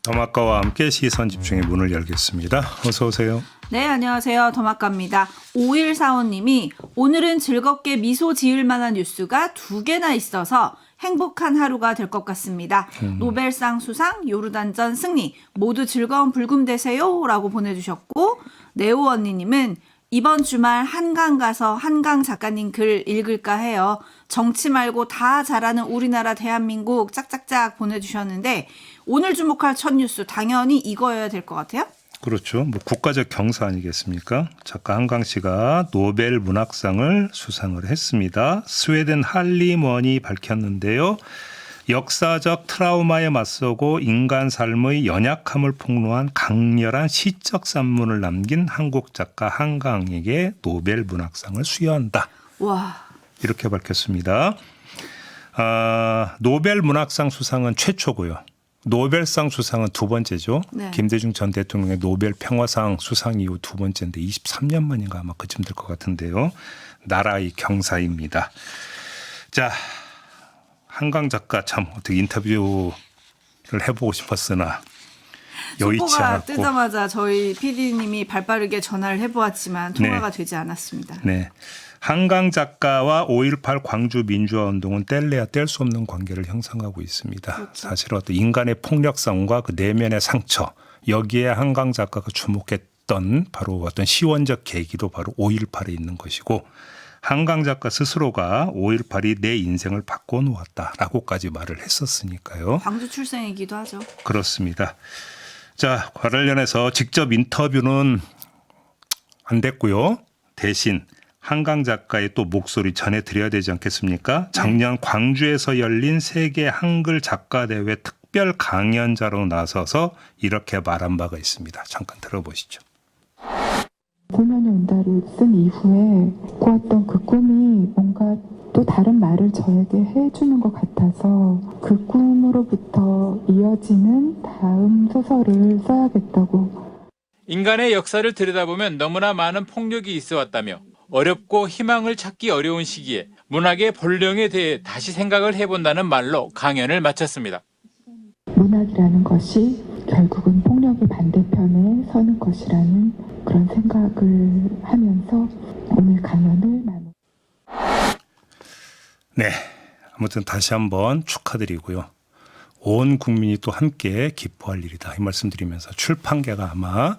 더마카와 함께 시선집중의 문을 열겠습니다. 어서 오세요. 네, 안녕하세요. 더마카입니다. 5145님이 오늘은 즐겁게 미소 지을 만한 뉴스가 2개나 있어서 행복한 하루가 될 것 같습니다. 노벨상 수상, 요르단전 승리, 모두 즐거운 불금 되세요 라고 보내주셨고, 네오 언니님은 이번 주말 한강 가서 한강 작가님 글 읽을까 해요. 정치 말고 다 잘하는 우리나라 대한민국 짝짝짝 보내주셨는데, 오늘 주목할 첫 뉴스 당연히 이거여야 될 것 같아요. 그렇죠. 뭐 국가적 경사 아니겠습니까? 작가 한강 씨가 노벨 문학상을 수상을 했습니다. 스웨덴 할리먼이 밝혔는데요. 역사적 트라우마에 맞서고 인간 삶의 연약함을 폭로한 강렬한 시적 산문을 남긴 한국 작가 한강에게 노벨 문학상을 수여한다. 와, 이렇게 밝혔습니다. 노벨 문학상 수상은 최초고요. 노벨상 수상은 두 번째죠. 네. 김대중 전 대통령의 노벨 평화상 수상 이후 두 번째인데 23년 만인가 아마 그쯤 될 것 같은데요. 나라의 경사입니다. 자, 한강 작가 참 어떻게 인터뷰를 해보고 싶었으나 여의치 속보가 않았고. 뜨자마자 저희 PD님이 발빠르게 전화를 해보았지만 통화가 되지 않았습니다. 네. 한강 작가와 5.18 광주 민주화 운동은 뗄래야 뗄 수 없는 관계를 형성하고 있습니다. 그렇죠. 사실 어떤 인간의 폭력성과 그 내면의 상처, 여기에 한강 작가가 주목했던 바로 어떤 시원적 계기도 바로 5.18에 있는 것이고, 한강 작가 스스로가 5.18이 내 인생을 바꿔놓았다라고까지 말을 했었으니까요. 광주 출생이기도 하죠. 그렇습니다. 자, 관련해서 직접 인터뷰는 안 됐고요. 대신 한강 작가의 또 목소리 전해드려야 되지 않겠습니까? 작년 광주에서 열린 세계 한글 작가 대회 특별 강연자로 나서서 이렇게 말한 바가 있습니다. 잠깐 들어보시죠. 소년이 온다를 쓴 이후에 꾸었던 그 꿈이 뭔가 또 다른 말을 저에게 해주는 것 같아서 그 꿈으로부터 이어지는 다음 소설을 써야겠다고. 인간의 역사를 들여다보면 너무나 많은 폭력이 있어 왔다며 어렵고 희망을 찾기 어려운 시기에 문학의 본령에 대해 다시 생각을 해본다는 말로 강연을 마쳤습니다. 문학이라는 것이 결국은 폭력의 반대편에 서는 것이라는 그런 생각을 하면서 오늘 강연을 마무. 네, 아무튼 다시 한번 축하드리고요. 온 국민이 또 함께 기뻐할 일이다 이 말씀드리면서 출판계가 아마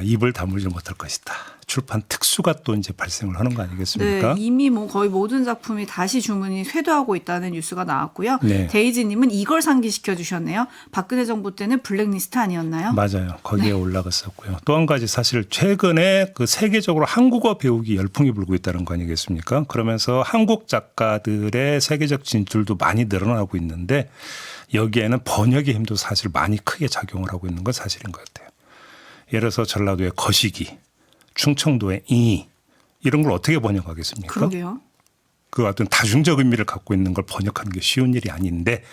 입을 다물지 못할 것이다. 출판 특수가 또 이제 발생을 하는 거 아니겠습니까? 네, 이미 뭐 거의 모든 작품이 다시 주문이 쇄도하고 있다는 뉴스가 나왔고요. 네. 데이지님은 이걸 상기시켜 주셨네요. 박근혜 정부 때는 블랙리스트 아니었나요? 맞아요. 거기에 올라갔었고요. 또 한 가지 사실 최근에 그 세계적으로 한국어 배우기 열풍이 불고 있다는 거 아니겠습니까? 그러면서 한국 작가들의 세계적 진출도 많이 늘어나고 있는데 여기에는 번역의 힘도 사실 많이 크게 작용을 하고 있는 건 사실인 것 같아요. 예를 들어서 전라도의 거시기, 충청도의 이 이런 걸 어떻게 번역하겠습니까? 그러게요. 그 어떤 다중적 의미를 갖고 있는 걸 번역하는 게 쉬운 일이 아닌데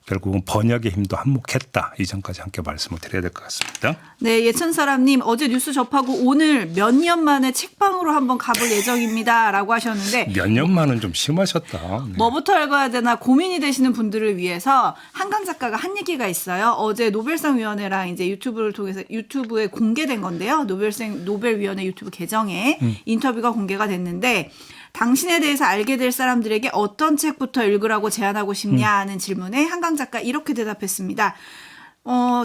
결국은 번역의 힘도 한몫했다. 이 점까지 함께 말씀을 드려야 될 것 같습니다. 네, 예천사람님 어제 뉴스 접하고 오늘 몇 년 만에 책방으로 한번 가볼 예정입니다 라고 하셨는데 몇 년만은 좀 심하셨다. 네. 뭐부터 읽어야 되나 고민이 되시는 분들을 위해서 한강 작가가 한 얘기가 있어요. 어제 노벨상 위원회랑 이제 유튜브를 통해서 유튜브에 공개된 건데요. 노벨위원회 유튜브 계정에 인터뷰가 공개가 됐는데 당신에 대해서 알게 될 사람들에게 어떤 책부터 읽으라고 제안하고 싶냐는 질문에 한강 작가 이렇게 대답했습니다.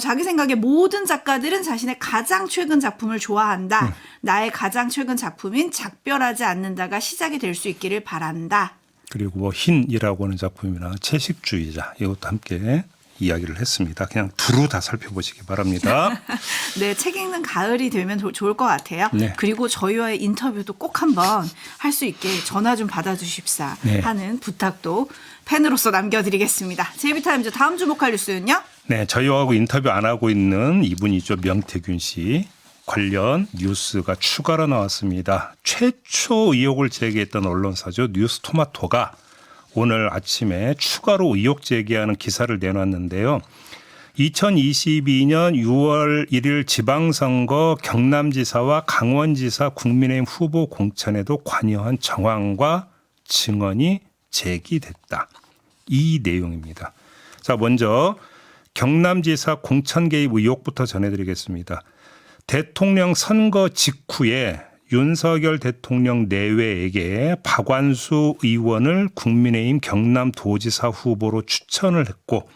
자기 생각에 모든 작가들은 자신의 가장 최근 작품을 좋아한다. 나의 가장 최근 작품인 작별하지 않는다가 시작이 될 수 있기를 바란다. 그리고 뭐 흰이라고 하는 작품이나 채식주의자 이것도 함께 이야기를 했습니다. 그냥 두루 다 살펴보시기 바랍니다. 네, 책 읽는 가을이 되면 좋을 것 같아요. 네. 그리고 저희와의 인터뷰도 꼭 한번 할 수 있게 전화 좀 받아주십사 네. 하는 부탁도 팬으로서 남겨드리겠습니다. 제이비타임즈 다음 주목할 뉴스는요? 네, 저희하고 인터뷰 안 하고 있는 이분이죠. 명태균 씨. 관련 뉴스가 추가로 나왔습니다. 최초 의혹을 제기했던 언론사죠. 뉴스토마토가 오늘 아침에 추가로 의혹 제기하는 기사를 내놨는데요. 2022년 6월 1일 지방선거 경남지사와 강원지사 국민의힘 후보 공천에도 관여한 정황과 증언이 제기됐다. 이 내용입니다. 자, 먼저 경남지사 공천 개입 의혹부터 전해드리겠습니다. 대통령 선거 직후에 윤석열 대통령 내외에게 박완수 의원을 국민의힘 경남도지사 후보로 추천을 했고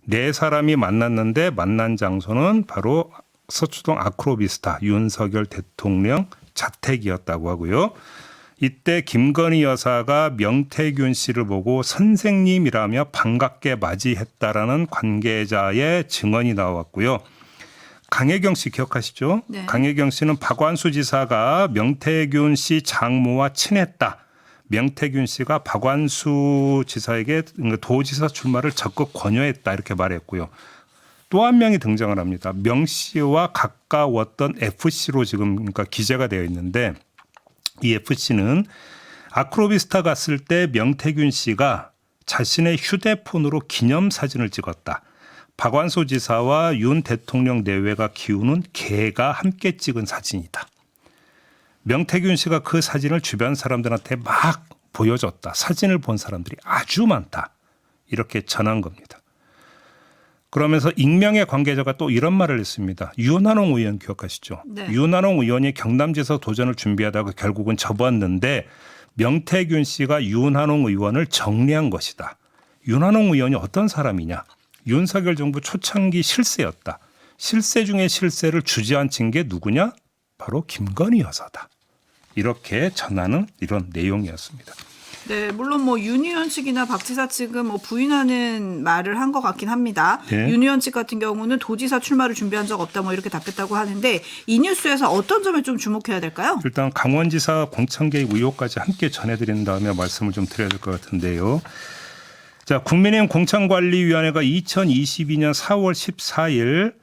4사람이 만났는데 만난 장소는 바로 서초동 아크로비스타 윤석열 대통령 자택이었다고 하고요. 이때 김건희 여사가 명태균 씨를 보고 선생님이라며 반갑게 맞이했다라는 관계자의 증언이 나왔고요. 강혜경 씨 기억하시죠? 네. 강혜경 씨는 박완수 지사가 명태균 씨 장모와 친했다. 명태균 씨가 박완수 지사에게 도지사 출마를 적극 권유했다 이렇게 말했고요. 또 한 명이 등장을 합니다. 명 씨와 가까웠던 FC로 지금 그러니까 기재가 되어 있는데 이 FC는 아크로비스타 갔을 때 명태균 씨가 자신의 휴대폰으로 기념사진을 찍었다. 박완수 지사와 윤 대통령 내외가 키우는 개가 함께 찍은 사진이다. 명태균 씨가 그 사진을 주변 사람들한테 막 보여줬다. 사진을 본 사람들이 아주 많다. 이렇게 전한 겁니다. 그러면서 익명의 관계자가 또 이런 말을 했습니다. 윤한홍 의원 기억하시죠? 네. 윤한홍 의원이 경남지사 도전을 준비하다가 결국은 접었는데 명태균 씨가 윤한홍 의원을 정리한 것이다. 윤한홍 의원이 어떤 사람이냐? 윤석열 정부 초창기 실세였다. 실세 중에 실세를 주저앉힌 게 누구냐? 바로 김건희 여사다. 이렇게 전하는 이런 내용이었습니다. 네, 물론 뭐 윤 의원 측이나 박 지사 측은 뭐 부인하는 말을 한 것 같긴 합니다. 네. 윤 의원 측 같은 경우는 도지사 출마를 준비한 적 없다 뭐 이렇게 답했다고 하는데 이 뉴스에서 어떤 점을 좀 주목해야 될까요? 일단 강원지사 공천 개입 의혹까지 함께 전해드린 다음에 말씀을 좀 드려야 될 것 같은데요. 자, 국민의힘 공천관리위원회가 2022년 4월 14일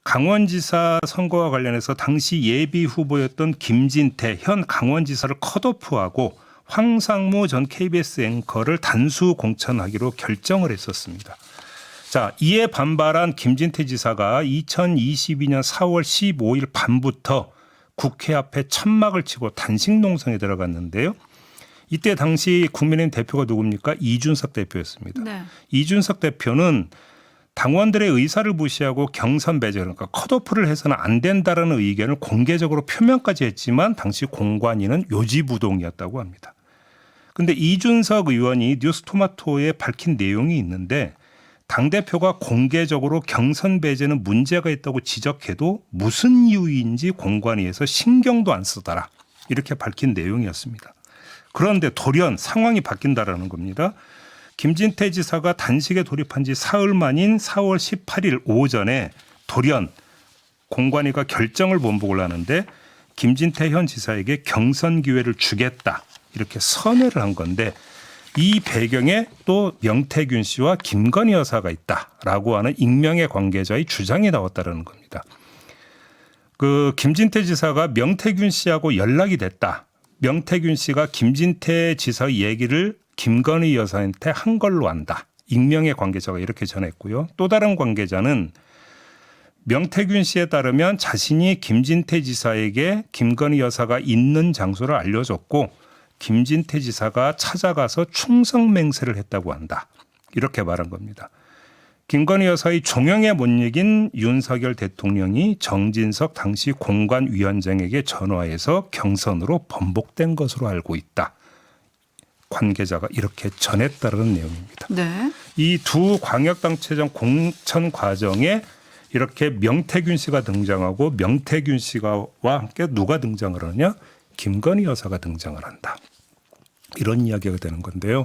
강원지사 선거와 관련해서 당시 예비 후보였던 김진태 현 강원지사를 컷오프하고 황상무 전 KBS 앵커를 단수 공천하기로 결정을 했었습니다. 자, 이에 반발한 김진태 지사가 2022년 4월 15일 밤부터 국회 앞에 천막을 치고 단식 농성에 들어갔는데요. 이때 당시 국민의힘 대표가 누굽니까? 이준석 대표였습니다. 네. 이준석 대표는 당원들의 의사를 무시하고 경선 배제 그러니까 컷오프를 해서는 안 된다라는 의견을 공개적으로 표명까지 했지만 당시 공관위는 요지부동이었다고 합니다. 그런데 이준석 의원이 뉴스토마토에 밝힌 내용이 있는데 당대표가 공개적으로 경선 배제는 문제가 있다고 지적해도 무슨 이유인지 공관위에서 신경도 안 쓰더라. 이렇게 밝힌 내용이었습니다. 그런데 돌연 상황이 바뀐다라는 겁니다. 김진태 지사가 단식에 돌입한 지 사흘 만인 4월 18일 오전에 돌연 공관위가 결정을 번복을 하는데 김진태 현 지사에게 경선 기회를 주겠다. 이렇게 선회를 한 건데 이 배경에 또 명태균 씨와 김건희 여사가 있다라고 하는 익명의 관계자의 주장이 나왔다는 겁니다. 그 김진태 지사가 명태균 씨하고 연락이 됐다. 명태균 씨가 김진태 지사의 얘기를 김건희 여사한테 한 걸로 안다. 익명의 관계자가 이렇게 전했고요. 또 다른 관계자는 명태균 씨에 따르면 자신이 김진태 지사에게 김건희 여사가 있는 장소를 알려줬고 김진태 지사가 찾아가서 충성맹세를 했다고 한다. 이렇게 말한 겁니다. 김건희 여사의 종영에 못 이긴 윤석열 대통령이 정진석 당시 공관위원장에게 전화해서 경선으로 번복된 것으로 알고 있다. 관계자가 이렇게 전했다는 내용입니다. 네. 이 두 광역단체장 공천 과정에 이렇게 명태균 씨가 등장하고 명태균 씨와 함께 누가 등장을 하느냐? 김건희 여사가 등장을 한다. 이런 이야기가 되는 건데요.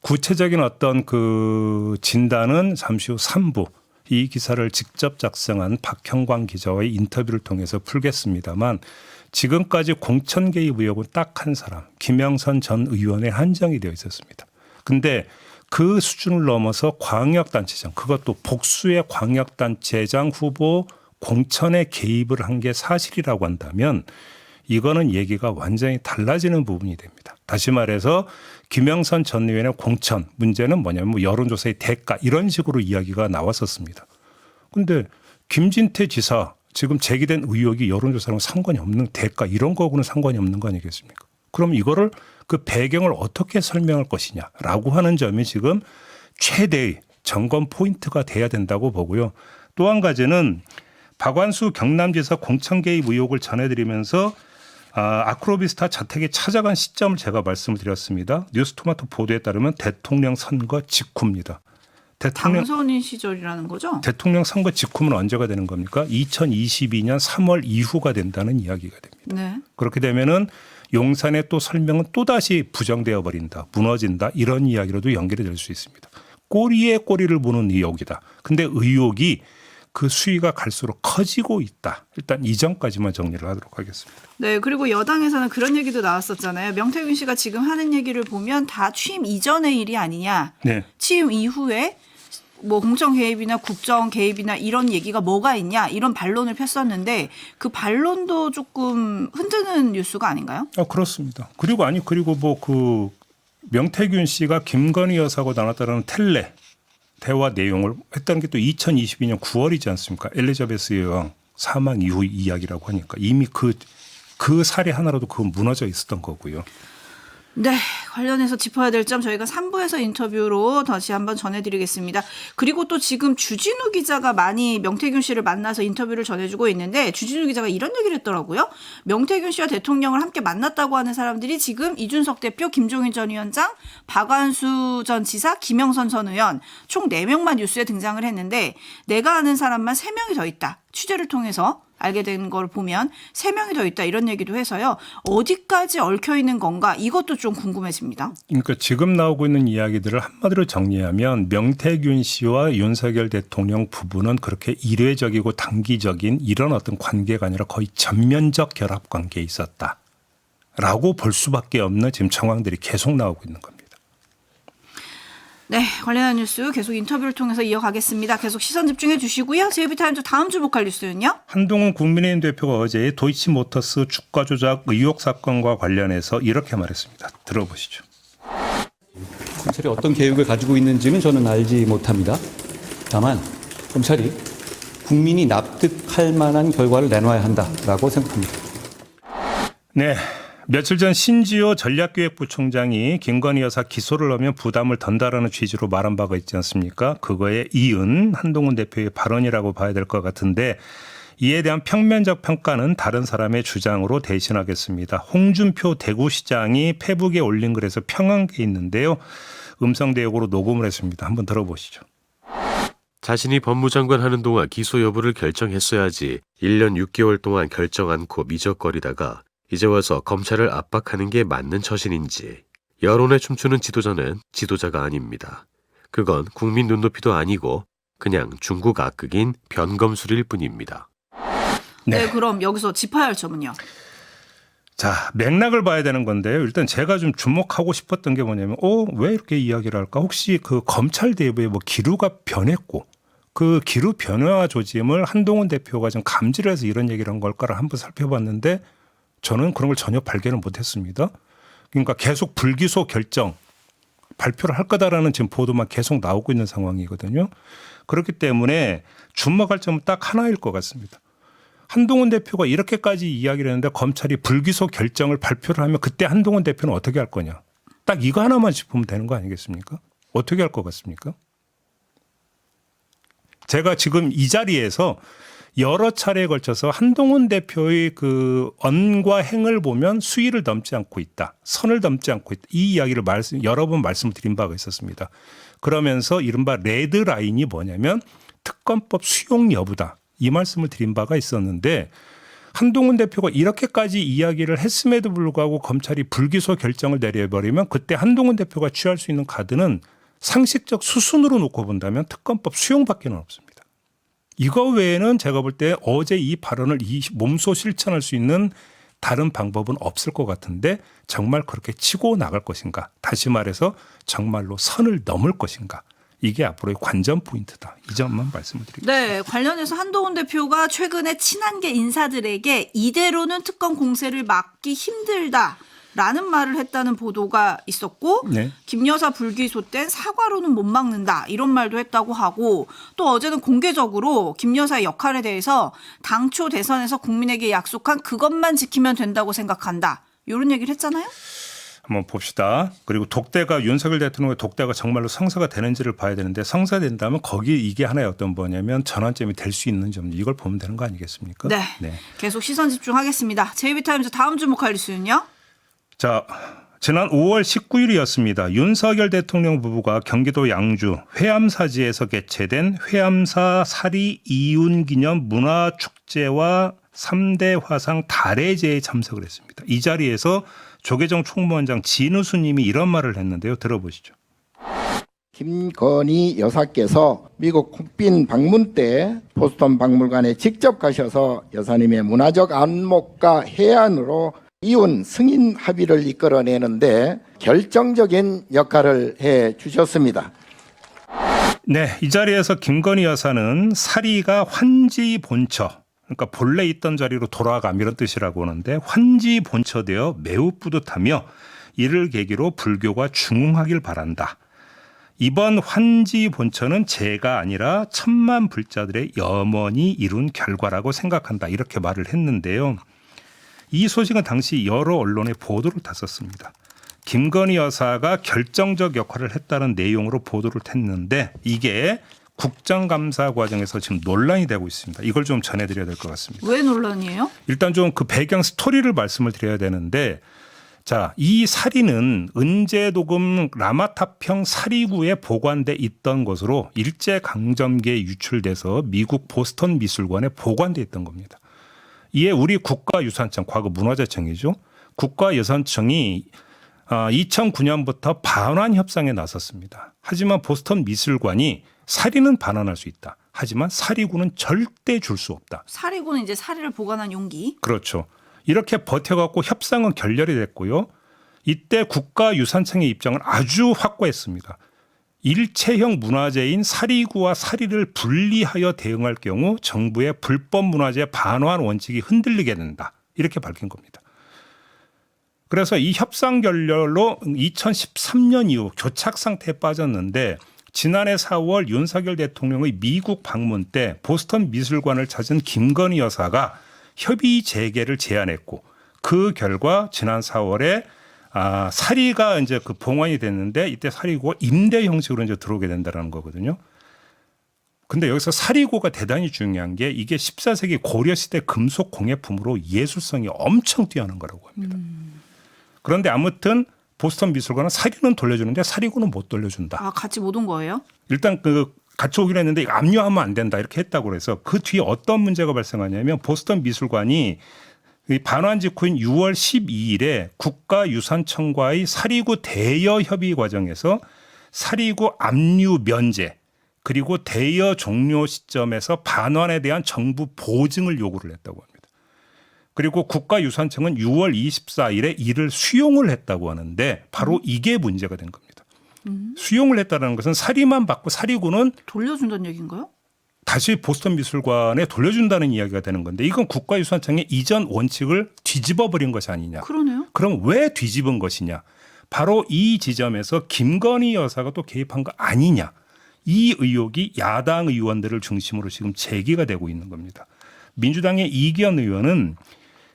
구체적인 어떤 그 진단은 잠시 후 3부 이 기사를 직접 작성한 박형광 기자와의 인터뷰를 통해서 풀겠습니다만 지금까지 공천 개입 의혹은 딱 한 사람 김영선 전 의원에 한정이 되어 있었습니다. 근데 그 수준을 넘어서 광역단체장 그것도 복수의 광역단체장 후보 공천에 개입을 한 게 사실이라고 한다면 이거는 얘기가 완전히 달라지는 부분이 됩니다. 다시 말해서 김영선 전 의원의 공천 문제는 뭐냐면 뭐 여론조사의 대가 이런 식으로 이야기가 나왔었습니다. 그런데 김진태 지사 지금 제기된 의혹이 여론조사랑 상관이 없는 대가 이런 거하고는 상관이 없는 거 아니겠습니까? 그럼 이거를 그 배경을 어떻게 설명할 것이냐라고 하는 점이 지금 최대의 점검 포인트가 돼야 된다고 보고요. 또 한 가지는 박완수 경남지사 공천 개입 의혹을 전해드리면서 아크로비스타 자택에 찾아간 시점을 제가 말씀을 드렸습니다. 뉴스토마토 보도에 따르면 대통령 선거 직후입니다. 당선인 시절이라는 거죠? 대통령 선거 직후면 언제가 되는 겁니까? 2022년 3월 이후가 된다는 이야기가 됩니다. 네. 그렇게 되면은 용산의 또 설명은 또다시 부정되어 버린다, 무너진다 이런 이야기로도 연결이 될 수 있습니다. 꼬리에 꼬리를 무는 의혹이다. 근데 의혹이 그 수위가 갈수록 커지고 있다. 일단 이 점까지만 정리를 하도록 하겠습니다. 네, 그리고 여당에서는 그런 얘기도 나왔었잖아요. 명태균 씨가 지금 하는 얘기를 보면 다 취임 이전의 일이 아니냐. 네. 취임 이후에 뭐 공천 개입이나 국정 개입이나 이런 얘기가 뭐가 있냐 이런 반론을 폈었는데 그 반론도 조금 흔드는 뉴스가 아닌가요? 그렇습니다. 그리고 뭐 그 명태균 씨가 김건희 여사하고 나눴다는 텔레 대화 내용을 했다는 게 또 2022년 9월이지 않습니까? 엘리자베스 여왕 사망 이후 이야기라고 하니까 이미 그 사례 하나라도 그건 무너져 있었던 거고요. 네, 관련해서 짚어야 될 점 저희가 3부에서 인터뷰로 다시 한번 전해드리겠습니다. 그리고 또 지금 주진우 기자가 많이 명태균 씨를 만나서 인터뷰를 전해주고 있는데 주진우 기자가 이런 얘기를 했더라고요. 명태균 씨와 대통령을 함께 만났다고 하는 사람들이 지금 이준석 대표, 김종인 전 위원장, 박완수 전 지사, 김영선 전 의원 총 4명만 뉴스에 등장을 했는데 내가 아는 사람만 3명이 더 있다. 취재를 통해서 알게 된 걸 보면 3명이 더 있다 이런 얘기도 해서요. 어디까지 얽혀 있는 건가 이것도 좀 궁금해집니다. 그러니까 지금 나오고 있는 이야기들을 한마디로 정리하면 명태균 씨와 윤석열 대통령 부부는 그렇게 일회적이고 단기적인 이런 어떤 관계가 아니라 거의 전면적 결합 관계에 있었다라고 볼 수밖에 없는 지금 정황들이 계속 나오고 있는 겁니다. 네, 관련한 뉴스 계속 인터뷰를 통해서 이어가겠습니다. 계속 시선 집중해 주시고요. 제이비타임즈 다음 주 보컬 뉴스는요? 한동훈 국민의힘 대표가 어제 도이치모터스 주가 조작 의혹 사건과 관련해서 이렇게 말했습니다. 들어보시죠. 검찰이 어떤 계획을 가지고 있는지는 저는 알지 못합니다. 다만 검찰이 국민이 납득할 만한 결과를 내놔야 한다라고 생각합니다. 네. 며칠 전 신지호 전략기획부총장이 김건희 여사 기소를 하면 부담을 던다라는 취지로 말한 바가 있지 않습니까? 그거에 이은 한동훈 대표의 발언이라고 봐야 될 것 같은데 이에 대한 평면적 평가는 다른 사람의 주장으로 대신하겠습니다. 홍준표 대구시장이 페북에 올린 글에서 평한 게 있는데요. 음성 대역으로 녹음을 했습니다. 한번 들어보시죠. 자신이 법무장관 하는 동안 기소 여부를 결정했어야지 1년 6개월 동안 결정 않고 미적거리다가 이제 와서 검찰을 압박하는 게 맞는 처신인지. 여론에 춤추는 지도자는 지도자가 아닙니다. 그건 국민 눈높이도 아니고 그냥 중국 악극인 변검술일 뿐입니다. 네, 그럼 여기서 짚어야 할 점은요? 자, 맥락을 봐야 되는 건데요. 일단 제가 좀 주목하고 싶었던 게 뭐냐면 왜 이렇게 이야기를 할까? 혹시 그 검찰 내부에 뭐 기류가 변했고 그 기류 변화 조짐을 한동훈 대표가 좀 감지를 해서 이런 얘기를 한 걸까를 한번 살펴봤는데 저는 그런 걸 전혀 발견을 못했습니다. 그러니까 계속 불기소 결정 발표를 할 거다라는 지금 보도만 계속 나오고 있는 상황이거든요. 그렇기 때문에 주목할 점은 딱 하나일 것 같습니다. 한동훈 대표가 이렇게까지 이야기를 했는데 검찰이 불기소 결정을 발표를 하면 그때 한동훈 대표는 어떻게 할 거냐. 딱 이거 하나만 짚으면 되는 거 아니겠습니까? 어떻게 할 것 같습니까? 제가 지금 이 자리에서 여러 차례에 걸쳐서 한동훈 대표의 그 언과 행을 보면 수위를 넘지 않고 있다. 선을 넘지 않고 있다. 이 이야기를 여러 번 말씀을 드린 바가 있었습니다. 그러면서 이른바 레드라인이 뭐냐면 특검법 수용 여부다. 이 말씀을 드린 바가 있었는데 한동훈 대표가 이렇게까지 이야기를 했음에도 불구하고 검찰이 불기소 결정을 내려버리면 그때 한동훈 대표가 취할 수 있는 카드는 상식적 수순으로 놓고 본다면 특검법 수용밖에 없습니다. 이거 외에는 제가 볼 때 어제 이 발언을 몸소 실천할 수 있는 다른 방법은 없을 것 같은데 정말 그렇게 치고 나갈 것인가. 다시 말해서 정말로 선을 넘을 것인가. 이게 앞으로의 관전 포인트다. 이 점만 말씀을 드리겠습니다. 네, 관련해서 한동훈 대표가 최근에 친한계 인사들에게 이대로는 특검 공세를 막기 힘들다라는 말을 했다는 보도가 있었고 네. 김 여사 불기소 땐 사과로는 못 막는다 이런 말도 했다고 하고 또 어제는 공개적으로 김 여사의 역할에 대해서 당초 대선에서 국민에게 약속한 그것만 지키면 된다고 생각한다. 이런 얘기를 했잖아요. 한번 봅시다. 그리고 독대가 윤석열 대통령의 독대가 정말로 성사가 되는지를 봐야 되는데 성사된다면 거기 이게 하나의 어떤 뭐냐면 전환점이 될 수 있는지 없는지 이걸 보면 되는 거 아니겠습니까? 네. 계속 시선 집중하겠습니다. JB타임즈 다음 주목할 뉴스는요? 자, 지난 5월 19일이었습니다. 윤석열 대통령 부부가 경기도 양주 회암사지에서 개최된 회암사 사리 이윤기념 문화축제와 3대 화상 달해제에 참석을 했습니다. 이 자리에서 조계종 총무원장 진우수 님이 이런 말을 했는데요. 들어보시죠. 김건희 여사께서 미국 국빈 방문 때 보스턴 박물관에 직접 가셔서 여사님의 문화적 안목과 해안으로 이혼 승인 합의를 이끌어내는데 결정적인 역할을 해 주셨습니다. 네, 이 자리에서 김건희 여사는 사리가 환지 본처, 그러니까 본래 있던 자리로 돌아감 이런 뜻이라고 하는데 환지 본처되어 매우 뿌듯하며 이를 계기로 불교가 중흥하길 바란다. 이번 환지 본처는 제가 아니라 천만 불자들의 염원이 이룬 결과라고 생각한다. 이렇게 말을 했는데요. 이 소식은 당시 여러 언론의 보도를 탔었습니다. 김건희 여사가 결정적 역할을 했다는 내용으로 보도를 했는데 이게 국정감사 과정에서 지금 논란이 되고 있습니다. 이걸 좀 전해드려야 될 것 같습니다. 왜 논란이에요? 일단 좀 그 배경 스토리를 말씀을 드려야 되는데 자, 이 사리는 은제도금 라마타평 사리구에 보관돼 있던 것으로 일제강점기에 유출돼서 미국 보스턴 미술관에 보관돼 있던 겁니다. 이에 우리 국가유산청, 과거 문화재청이죠. 국가유산청이 2009년부터 반환 협상에 나섰습니다. 하지만 보스턴 미술관이 사리는 반환할 수 있다. 하지만 사리구는 절대 줄 수 없다. 사리구는 이제 사리를 보관한 용기. 그렇죠. 이렇게 버텨갖고 협상은 결렬이 됐고요. 이때 국가유산청의 입장은 아주 확고했습니다. 일체형 문화재인 사리구와 사리를 분리하여 대응할 경우 정부의 불법 문화재 반환 원칙이 흔들리게 된다. 이렇게 밝힌 겁니다. 그래서 이 협상 결렬로 2013년 이후 교착 상태에 빠졌는데 지난해 4월 윤석열 대통령의 미국 방문 때 보스턴 미술관을 찾은 김건희 여사가 협의 재개를 제안했고 그 결과 지난 4월에 사리가 이제 그 봉환이 됐는데 이때 사리고가 임대 형식으로 이제 들어오게 된다는 거거든요. 근데 여기서 사리고가 대단히 중요한 게 이게 14세기 고려시대 금속 공예품으로 예술성이 엄청 뛰어난 거라고 합니다. 그런데 아무튼 보스턴 미술관은 사리는 돌려주는데 사리고는 못 돌려준다. 아, 같이 못 온 거예요? 일단 같이 오기로 했는데 이거 압류하면 안 된다 이렇게 했다고 그래서 그 뒤에 어떤 문제가 발생하냐면 보스턴 미술관이 반환 직후인 6월 12일에 국가유산청과의 사리구 대여 협의 과정에서 사리구 압류 면제 그리고 대여 종료 시점에서 반환에 대한 정부 보증을 요구를 했다고 합니다. 그리고 국가유산청은 6월 24일에 이를 수용을 했다고 하는데 바로 이게 문제가 된 겁니다. 수용을 했다는 것은 사리만 받고 사리구는 돌려준다는 얘기인가요? 다시 보스턴 미술관에 돌려준다는 이야기가 되는 건데 이건 국가유산청의 이전 원칙을 뒤집어 버린 것이 아니냐. 그러네요. 그럼 왜 뒤집은 것이냐. 바로 이 지점에서 김건희 여사가 또 개입한 거 아니냐. 이 의혹이 야당 의원들을 중심으로 지금 제기가 되고 있는 겁니다. 민주당의 이기현 의원은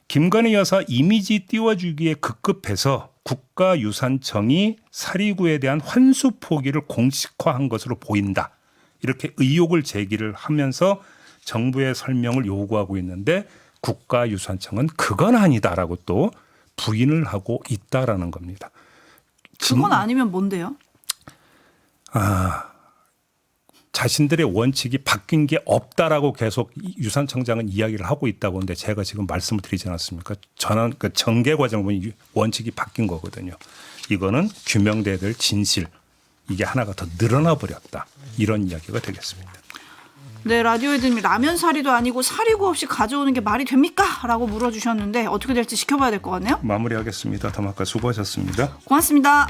김건희 여사 이미지 띄워주기에 급급해서 국가유산청이 사리구에 대한 환수 포기를 공식화한 것으로 보인다. 이렇게 의혹을 제기를 하면서 정부의 설명을 요구하고 있는데 국가유산청은 그건 아니다라고 또 부인을 하고 있다라는 겁니다. 그건 아니면 뭔데요? 자신들의 원칙이 바뀐 게 없다라고 계속 유산청장은 이야기를 하고 있다고 하는데 제가 지금 말씀을 드리지 않았습니까? 저는 그 전개 과정을 보면 원칙이 바뀐 거거든요. 이거는 규명돼야 될 진실. 이게 하나가 더 늘어나 버렸다. 이런 이야기가 되겠습니다. 네, 라디오에드님 라면 사리도 아니고 사리구 없이 가져오는 게 말이 됩니까? 라고 물어주셨는데 어떻게 될지 지켜봐야 될 것 같네요. 마무리하겠습니다. 담화가 수고하셨습니다. 고맙습니다.